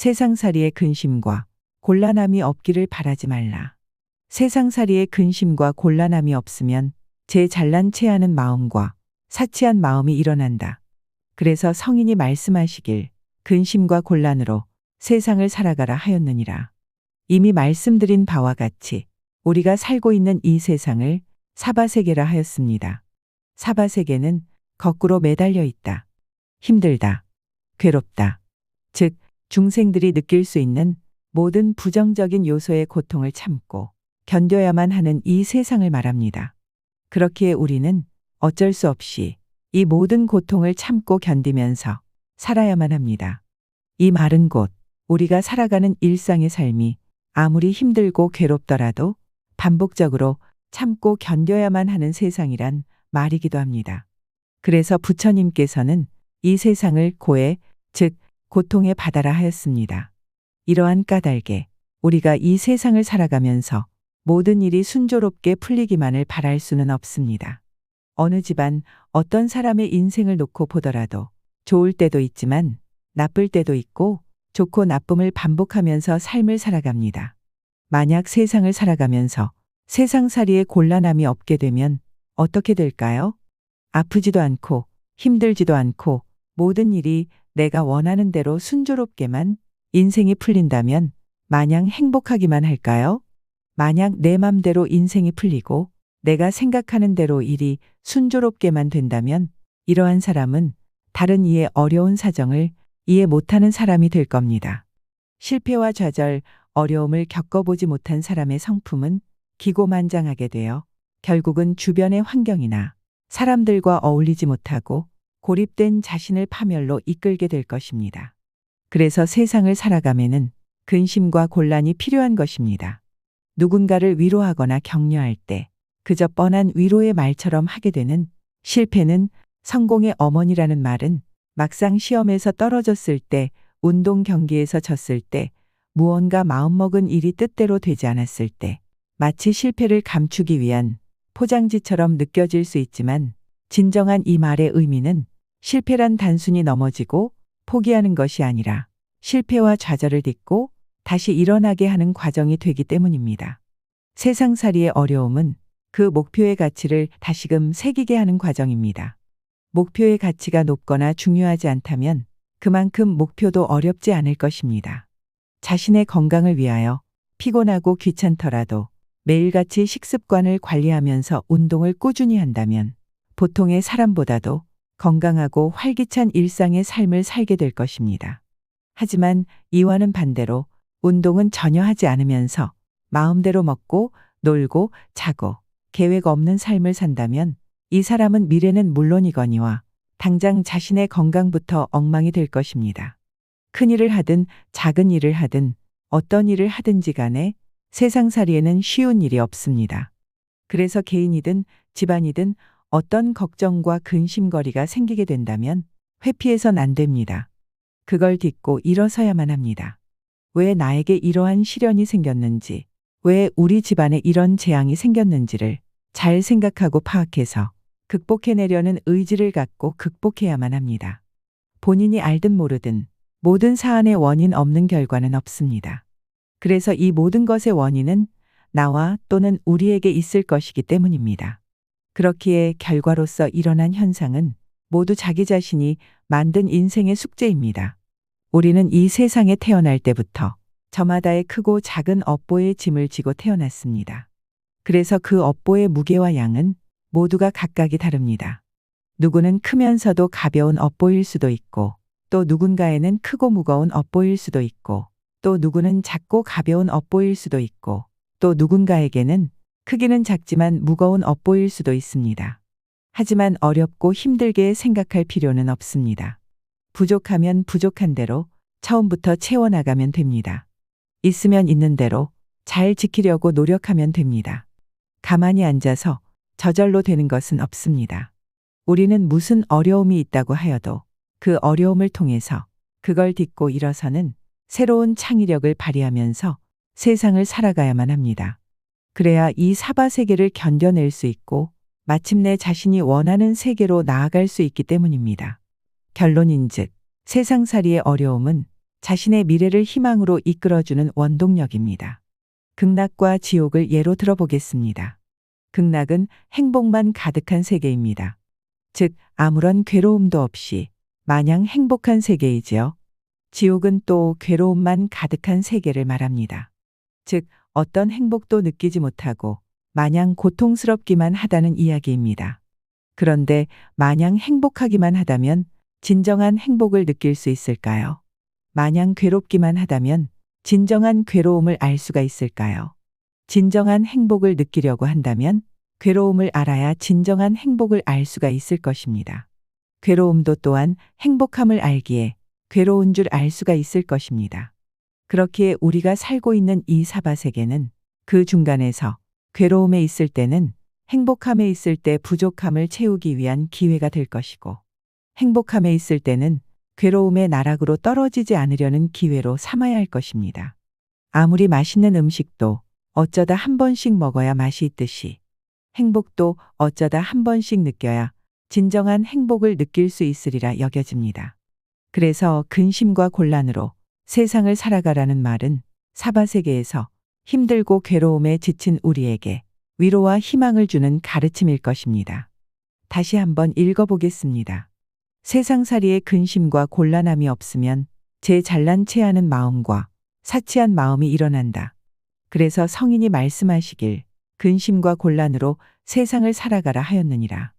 세상살이의 근심과 곤란함이 없기를 바라지 말라. 세상살이의 근심과 곤란함이 없으면 제 잘난 체하는 마음과 사치한 마음이 일어난다. 그래서 성인이 말씀하시길 근심과 곤란으로 세상을 살아가라 하였느니라. 이미 말씀드린 바와 같이 우리가 살고 있는 이 세상을 사바세계라 하였습니다. 사바세계는 거꾸로 매달려 있다. 힘들다. 괴롭다. 즉 중생들이 느낄 수 있는 모든 부정적인 요소의 고통을 참고 견뎌야만 하는 이 세상을 말합니다. 그렇기에 우리는 어쩔 수 없이 이 모든 고통을 참고 견디면서 살아야만 합니다. 이 말은 곧 우리가 살아가는 일상의 삶이 아무리 힘들고 괴롭더라도 반복적으로 참고 견뎌야만 하는 세상이란 말이기도 합니다. 그래서 부처님께서는 이 세상을 고해, 즉 고통의 바다라 하였습니다. 이러한 까닭에 우리가 이 세상을 살아가면서 모든 일이 순조롭게 풀리기만을 바랄 수는 없습니다. 어느 집안, 어떤 사람의 인생을 놓고 보더라도 좋을 때도 있지만 나쁠 때도 있고 좋고 나쁨을 반복하면서 삶을 살아갑니다. 만약 세상을 살아가면서 세상살이의 곤란함이 없게 되면 어떻게 될까요? 아프지도 않고 힘들지도 않고 모든 일이 내가 원하는 대로 순조롭게만 인생이 풀린다면 마냥 행복하기만 할까요? 만약 내 맘대로 인생이 풀리고 내가 생각하는 대로 일이 순조롭게만 된다면 이러한 사람은 다른 이의 어려운 사정을 이해 못하는 사람이 될 겁니다. 실패와 좌절, 어려움을 겪어보지 못한 사람의 성품은 기고만장하게 되어 결국은 주변의 환경이나 사람들과 어울리지 못하고 고립된 자신을 파멸로 이끌게 될 것입니다. 그래서 세상을 살아가면은 근심과 곤란이 필요한 것입니다. 누군가를 위로하거나 격려할 때 그저 뻔한 위로의 말처럼 하게 되는 실패는 성공의 어머니라는 말은 막상 시험에서 떨어졌을 때, 운동 경기에서 졌을 때, 무언가 마음먹은 일이 뜻대로 되지 않았을 때 마치 실패를 감추기 위한 포장지처럼 느껴질 수 있지만 진정한 이 말의 의미는 실패란 단순히 넘어지고 포기하는 것이 아니라 실패와 좌절을 딛고 다시 일어나게 하는 과정이 되기 때문입니다. 세상살이의 어려움은 그 목표의 가치를 다시금 새기게 하는 과정입니다. 목표의 가치가 높거나 중요하지 않다면 그만큼 목표도 어렵지 않을 것입니다. 자신의 건강을 위하여 피곤하고 귀찮더라도 매일같이 식습관을 관리하면서 운동을 꾸준히 한다면 보통의 사람보다도 건강하고 활기찬 일상의 삶을 살게 될 것입니다. 하지만 이와는 반대로 운동은 전혀 하지 않으면서 마음대로 먹고 놀고 자고 계획 없는 삶을 산다면 이 사람은 미래는 물론이거니와 당장 자신의 건강부터 엉망이 될 것입니다. 큰 일을 하든 작은 일을 하든 어떤 일을 하든지 간에 세상살이에는 쉬운 일이 없습니다. 그래서 개인이든 집안이든 어떤 걱정과 근심거리가 생기게 된다면 회피해선 안 됩니다. 그걸 딛고 일어서야만 합니다. 왜 나에게 이러한 시련이 생겼는지, 왜 우리 집안에 이런 재앙이 생겼는지를 잘 생각하고 파악해서 극복해내려는 의지를 갖고 극복해야만 합니다. 본인이 알든 모르든 모든 사안의 원인 없는 결과는 없습니다. 그래서 이 모든 것의 원인은 나와 또는 우리에게 있을 것이기 때문입니다. 그렇기에 결과로서 일어난 현상은 모두 자기 자신이 만든 인생의 숙제입니다. 우리는 이 세상에 태어날 때부터 저마다의 크고 작은 업보의 짐을 지고 태어났습니다. 그래서 그 업보의 무게와 양은 모두가 각각이 다릅니다. 누구는 크면서도 가벼운 업보일 수도 있고 또 누군가에는 크고 무거운 업보일 수도 있고 또 누구는 작고 가벼운 업보일 수도 있고 또 누군가에게는 크기는 작지만 무거운 업보일 수도 있습니다. 하지만 어렵고 힘들게 생각할 필요는 없습니다. 부족하면 부족한 대로 처음부터 채워나가면 됩니다. 있으면 있는 대로 잘 지키려고 노력하면 됩니다. 가만히 앉아서 저절로 되는 것은 없습니다. 우리는 무슨 어려움이 있다고 하여도 그 어려움을 통해서 그걸 딛고 일어서는 새로운 창의력을 발휘하면서 세상을 살아가야만 합니다. 그래야 이 사바세계를 견뎌낼 수 있고 마침내 자신이 원하는 세계로 나아갈 수 있기 때문입니다. 결론인즉 세상살이의 어려움은 자신의 미래를 희망으로 이끌어주는 원동력입니다. 극락과 지옥을 예로 들어보겠습니다. 극락은 행복만 가득한 세계입니다. 즉, 아무런 괴로움도 없이 마냥 행복한 세계이지요. 지옥은 또 괴로움만 가득한 세계를 말합니다. 즉, 어떤 행복도 느끼지 못하고 마냥 고통스럽기만 하다는 이야기입니다. 그런데 마냥 행복하기만 하다면 진정한 행복을 느낄 수 있을까요? 마냥 괴롭기만 하다면 진정한 괴로움을 알 수가 있을까요? 진정한 행복을 느끼려고 한다면 괴로움을 알아야 진정한 행복을 알 수가 있을 것입니다. 괴로움도 또한 행복함을 알기에 괴로운 줄 알 수가 있을 것입니다. 그렇기에 우리가 살고 있는 이 사바세계는 그 중간에서 괴로움에 있을 때는 행복함에 있을 때 부족함을 채우기 위한 기회가 될 것이고, 행복함에 있을 때는 괴로움의 나락으로 떨어지지 않으려는 기회로 삼아야 할 것입니다. 아무리 맛있는 음식도 어쩌다 한 번씩 먹어야 맛이 있듯이 행복도 어쩌다 한 번씩 느껴야 진정한 행복을 느낄 수 있으리라 여겨집니다. 그래서 근심과 곤란으로 세상을 살아가라는 말은 사바세계에서 힘들고 괴로움에 지친 우리에게 위로와 희망을 주는 가르침일 것입니다. 다시 한번 읽어보겠습니다. 세상살이에 근심과 곤란함이 없으면 제 잘난 체하는 마음과 사치한 마음이 일어난다. 그래서 성인이 말씀하시길 근심과 곤란으로 세상을 살아가라 하였느니라.